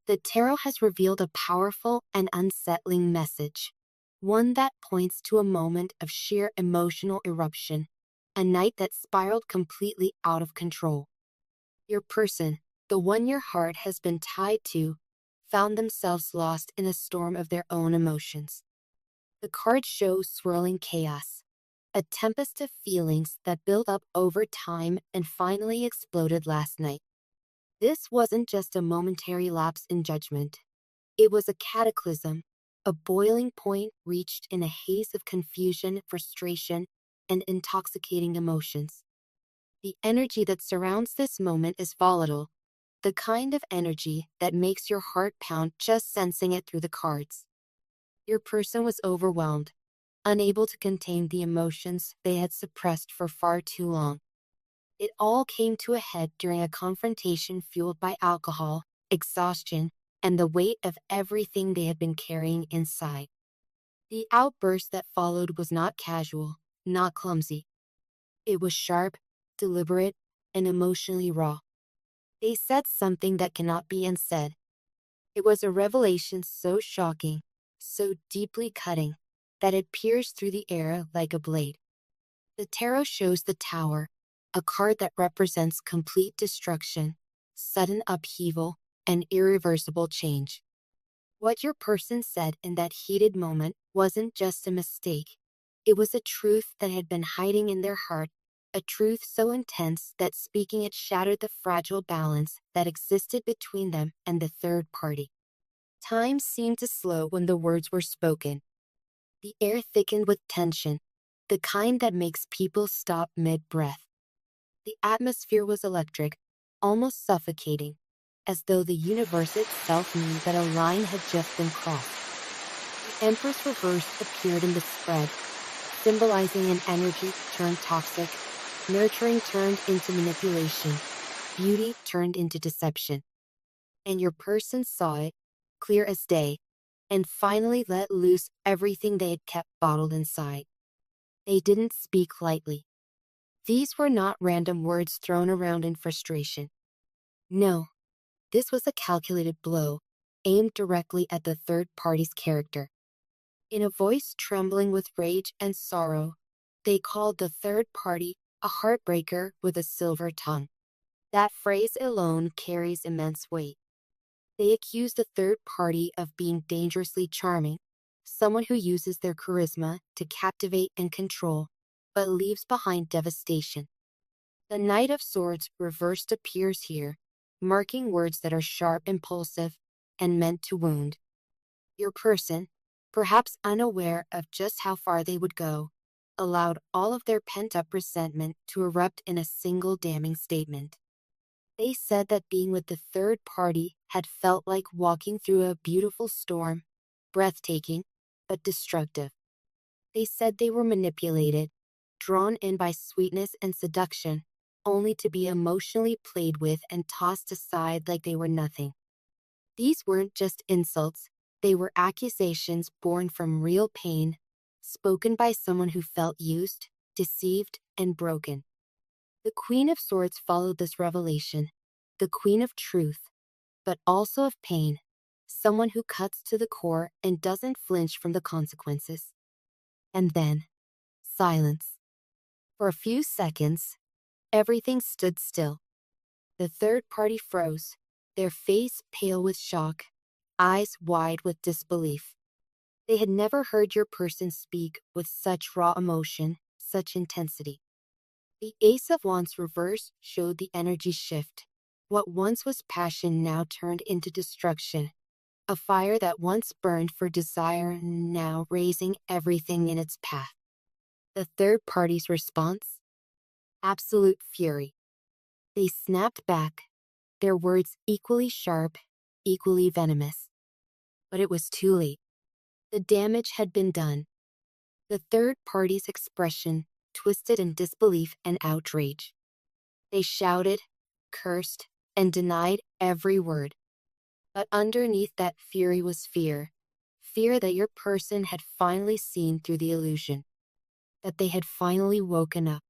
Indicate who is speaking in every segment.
Speaker 1: The tarot has revealed a powerful and unsettling message, one that points to a moment of sheer emotional eruption, a night that spiraled completely out of control. Your person, the one your heart has been tied to, found themselves lost in a storm of their own emotions. The cards show swirling chaos, a tempest of feelings that built up over time and finally exploded last night. This wasn't just a momentary lapse in judgment. It was a cataclysm, a boiling point reached in a haze of confusion, frustration, and intoxicating emotions. The energy that surrounds this moment is volatile, the kind of energy that makes your heart pound just sensing it through the cards. Your person was overwhelmed, unable to contain the emotions they had suppressed for far too long. It all came to a head during a confrontation fueled by alcohol, exhaustion, and the weight of everything they had been carrying inside. The outburst that followed was not casual, not clumsy. It was sharp, deliberate, and emotionally raw. They said something that cannot be unsaid. It was a revelation so shocking, so deeply cutting, that it pierced through the air like a blade. The tarot shows the Tower, a card that represents complete destruction, sudden upheaval, and irreversible change. What your person said in that heated moment wasn't just a mistake. It was a truth that had been hiding in their heart, a truth so intense that speaking it shattered the fragile balance that existed between them and the third party. Time seemed to slow when the words were spoken. The air thickened with tension, the kind that makes people stop mid-breath. The atmosphere was electric, almost suffocating, as though the universe itself knew that a line had just been crossed. The Empress reversed appeared in the spread, symbolizing an energy turned toxic, nurturing turned into manipulation, beauty turned into deception. And your person saw it, clear as day, and finally let loose everything they had kept bottled inside. They didn't speak lightly. These were not random words thrown around in frustration. No, this was a calculated blow, aimed directly at the third party's character. In a voice trembling with rage and sorrow, they called the third party a heartbreaker with a silver tongue. That phrase alone carries immense weight. They accused the third party of being dangerously charming, someone who uses their charisma to captivate and control, but leaves behind devastation. The Knight of Swords reversed appears here, marking words that are sharp, impulsive, and meant to wound. Your person, perhaps unaware of just how far they would go, allowed all of their pent-up resentment to erupt in a single damning statement. They said that being with the third party had felt like walking through a beautiful storm, breathtaking, but destructive. They said they were manipulated, drawn in by sweetness and seduction, only to be emotionally played with and tossed aside like they were nothing. These weren't just insults, they were accusations born from real pain, spoken by someone who felt used, deceived, and broken. The Queen of Swords followed this revelation, the Queen of Truth, but also of pain, someone who cuts to the core and doesn't flinch from the consequences. And then, silence. For a few seconds, everything stood still. The third party froze, their face pale with shock, eyes wide with disbelief. They had never heard your person speak with such raw emotion, such intensity. The Ace of Wands reversed showed the energy shift. What once was passion now turned into destruction. A fire that once burned for desire now raising everything in its path. The third party's response? Absolute fury. They snapped back, their words equally sharp, equally venomous. But it was too late. The damage had been done. The third party's expression twisted in disbelief and outrage. They shouted, cursed, and denied every word. But underneath that fury was fear. Fear that your person had finally seen through the illusion. That they had finally woken up.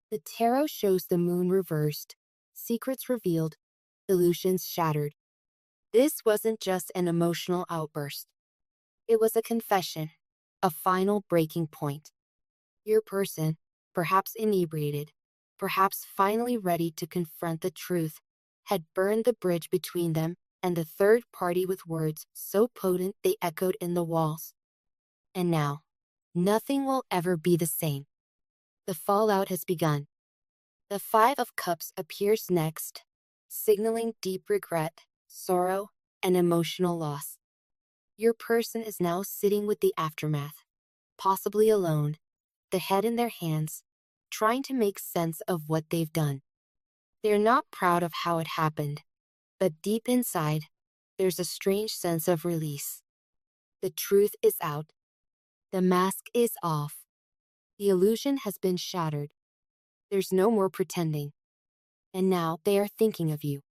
Speaker 1: The tarot shows the moon reversed, secrets revealed, illusions shattered. This wasn't just an emotional outburst. It was a confession, a final breaking point. Your person, perhaps inebriated, perhaps finally ready to confront the truth, had burned the bridge between them and the third party with words so potent they echoed in the walls. And now, nothing will ever be the same. The fallout has begun. The Five of Cups appears next, signaling deep regret, sorrow, and emotional loss. Your person is now sitting with the aftermath, possibly alone, the head in their hands, trying to make sense of what they've done. They're not proud of how it happened, but deep inside, there's a strange sense of release. The truth is out. The mask is off. The illusion has been shattered. There's no more pretending. And now they are thinking of you.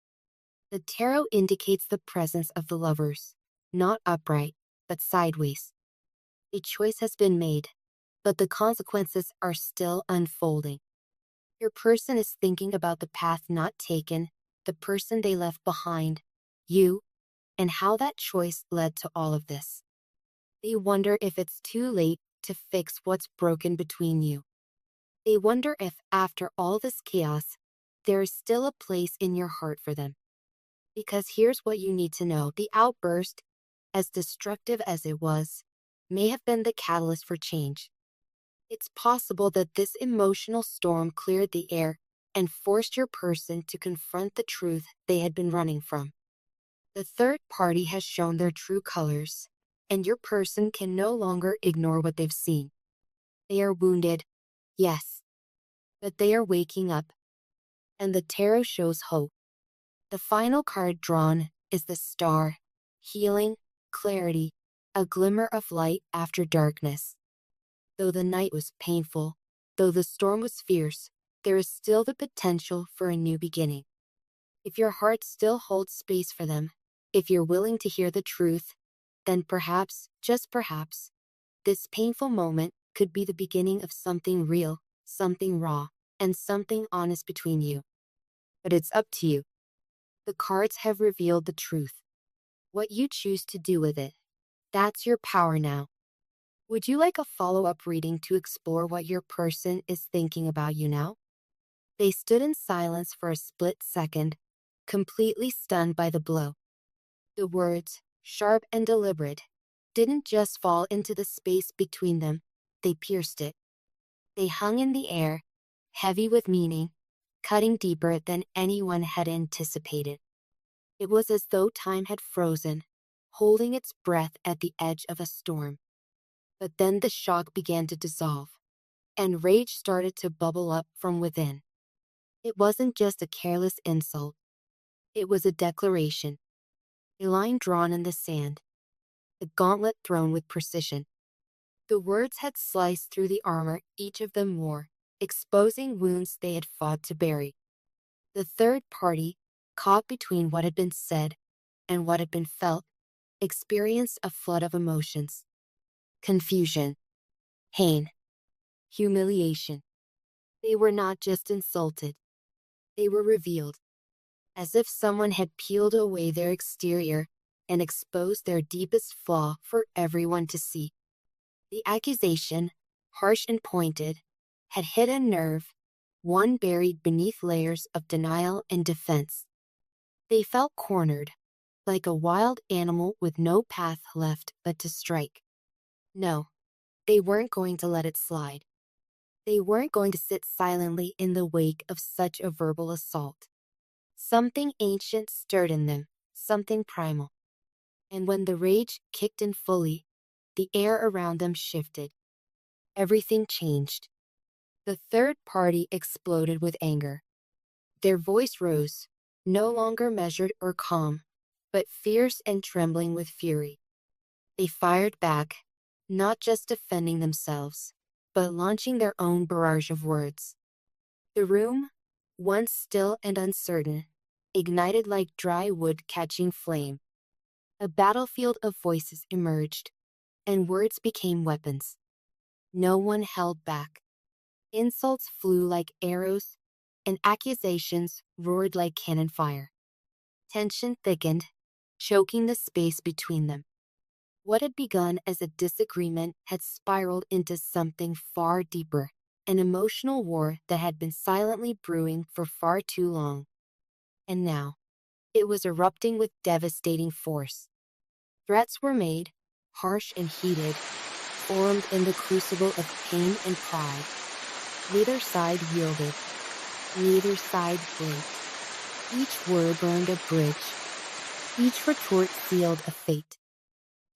Speaker 1: The tarot indicates the presence of the lovers, not upright, but sideways. A choice has been made, but the consequences are still unfolding. Your person is thinking about the path not taken, the person they left behind, you, and how that choice led to all of this. They wonder if it's too late to fix what's broken between you. They wonder if, after all this chaos, there is still a place in your heart for them. Because here's what you need to know. The outburst, as destructive as it was, may have been the catalyst for change. It's possible that this emotional storm cleared the air and forced your person to confront the truth they had been running from. The third party has shown their true colors, and your person can no longer ignore what they've seen. They are wounded, yes, but they are waking up, and the tarot shows hope. The final card drawn is the Star, healing, clarity, a glimmer of light after darkness. Though the night was painful, though the storm was fierce, there is still the potential for a new beginning. If your heart still holds space for them, if you're willing to hear the truth, then perhaps, just perhaps, this painful moment could be the beginning of something real, something raw, and something honest between you. But it's up to you. The cards have revealed the truth. What you choose to do with it, that's your power now. Would you like a follow-up reading to explore what your person is thinking about you now? They stood in silence for a split second, completely stunned by the blow. The words, sharp and deliberate, didn't just fall into the space between them, they pierced it. They hung in the air, heavy with meaning, cutting deeper than anyone had anticipated. It was as though time had frozen, holding its breath at the edge of a storm. But then the shock began to dissolve, and rage started to bubble up from within. It wasn't just a careless insult. It was a declaration. A line drawn in the sand. A gauntlet thrown with precision. The words had sliced through the armor each of them wore, exposing wounds they had fought to bury. The third party, caught between what had been said and what had been felt, experienced a flood of emotions. Confusion, pain, humiliation. They were not just insulted. They were revealed, as if someone had peeled away their exterior and exposed their deepest flaw for everyone to see. The accusation, harsh and pointed, had hit a nerve, one buried beneath layers of denial and defense. They felt cornered, like a wild animal with no path left but to strike. No, they weren't going to let it slide. They weren't going to sit silently in the wake of such a verbal assault. Something ancient stirred in them, something primal. And when the rage kicked in fully, the air around them shifted. Everything changed. The third party exploded with anger. Their voice rose, no longer measured or calm, but fierce and trembling with fury. They fired back, not just defending themselves, but launching their own barrage of words. The room, once still and uncertain, ignited like dry wood catching flame. A battlefield of voices emerged, and words became weapons. No one held back. Insults flew like arrows, and accusations roared like cannon fire. Tension thickened, choking the space between them. What had begun as a disagreement had spiraled into something far deeper, an emotional war that had been silently brewing for far too long. And now, it was erupting with devastating force. Threats were made, harsh and heated, formed in the crucible of pain and pride. Neither side yielded. Neither side blinked. Each word burned a bridge. Each retort sealed a fate.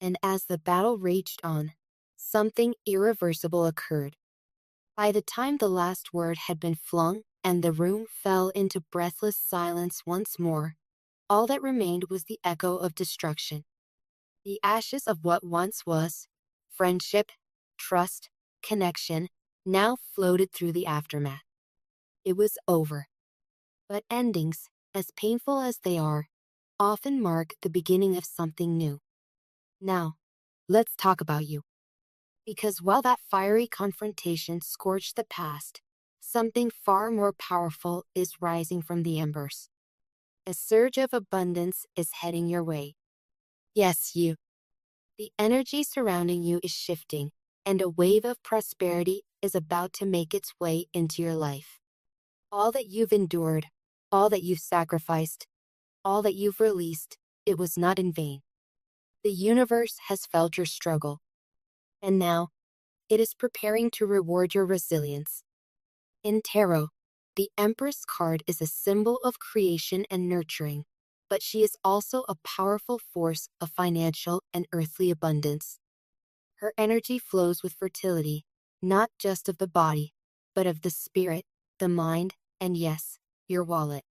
Speaker 1: And as the battle raged on, something irreversible occurred. By the time the last word had been flung and the room fell into breathless silence once more, all that remained was the echo of destruction. The ashes of what once was friendship, trust, connection, now floated through the aftermath. It was over. But endings, as painful as they are, often mark the beginning of something new. Now, let's talk about you. Because while that fiery confrontation scorched the past, something far more powerful is rising from the embers. A surge of abundance is heading your way. Yes, you. The energy surrounding you is shifting, and a wave of prosperity is about to make its way into your life. All that you've endured, all that you've sacrificed, all that you've released, it was not in vain. The universe has felt your struggle, and now it is preparing to reward your resilience. In tarot, the Empress card is a symbol of creation and nurturing, but she is also a powerful force of financial and earthly abundance. Her energy flows with fertility, not just of the body, but of the spirit, the mind, and yes, your wallet.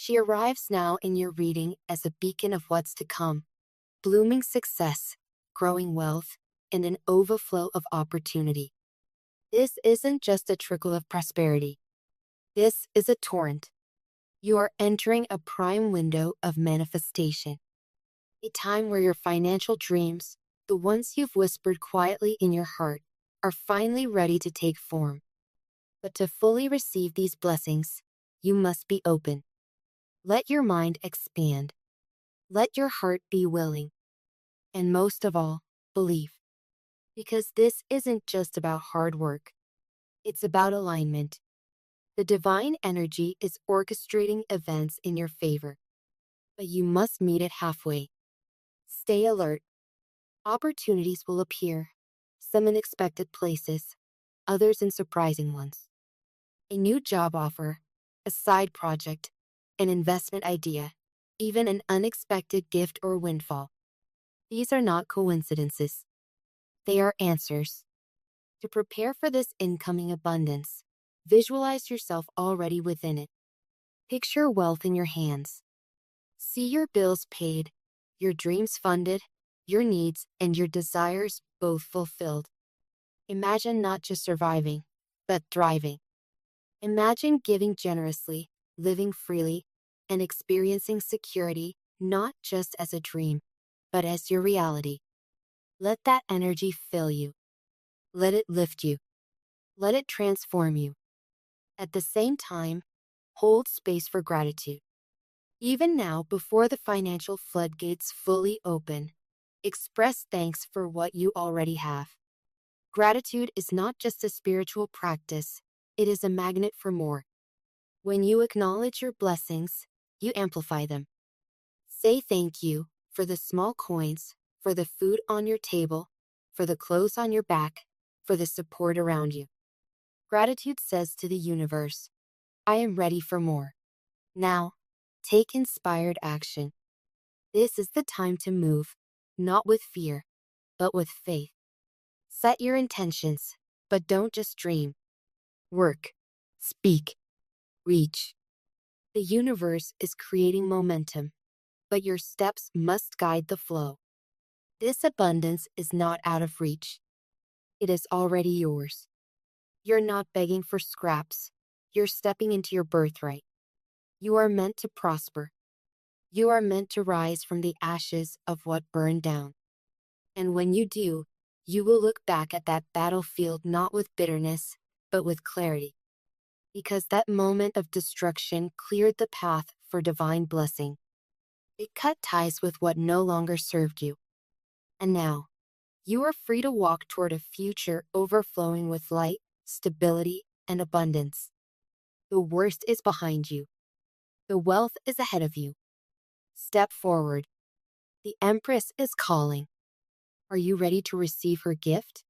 Speaker 1: She arrives now in your reading as a beacon of what's to come, blooming success, growing wealth, and an overflow of opportunity. This isn't just a trickle of prosperity. This is a torrent. You are entering a prime window of manifestation. A time where your financial dreams, the ones you've whispered quietly in your heart, are finally ready to take form. But to fully receive these blessings, you must be open. Let your mind expand. Let your heart be willing. And most of all, believe. Because this isn't just about hard work. It's about alignment. The divine energy is orchestrating events in your favor. But you must meet it halfway. Stay alert. Opportunities will appear, some in unexpected places, others in surprising ones. A new job offer, a side project, an investment idea, even an unexpected gift or windfall. These are not coincidences. They are answers. To prepare for this incoming abundance, visualize yourself already within it. Picture wealth in your hands. See your bills paid, your dreams funded, your needs and your desires both fulfilled. Imagine not just surviving, but thriving. Imagine giving generously, living freely, and experiencing security not just as a dream, but as your reality. Let that energy fill you. Let it lift you. Let it transform you. At the same time, hold space for gratitude. Even now, before the financial floodgates fully open, express thanks for what you already have. Gratitude is not just a spiritual practice, it is a magnet for more. When you acknowledge your blessings, you amplify them. Say thank you for the small coins, for the food on your table, for the clothes on your back, for the support around you. Gratitude says to the universe, I am ready for more. Now, take inspired action. This is the time to move, not with fear, but with faith. Set your intentions, but don't just dream. Work, speak, reach. The universe is creating momentum, but your steps must guide the flow. This abundance is not out of reach. It is already yours. You're not begging for scraps. You're stepping into your birthright. You are meant to prosper. You are meant to rise from the ashes of what burned down. And when you do, you will look back at that battlefield not with bitterness, but with clarity. Because that moment of destruction cleared the path for divine blessing. It cut ties with what no longer served you. And now, you are free to walk toward a future overflowing with light, stability, and abundance. The worst is behind you. The wealth is ahead of you. Step forward. The Empress is calling. Are you ready to receive her gift?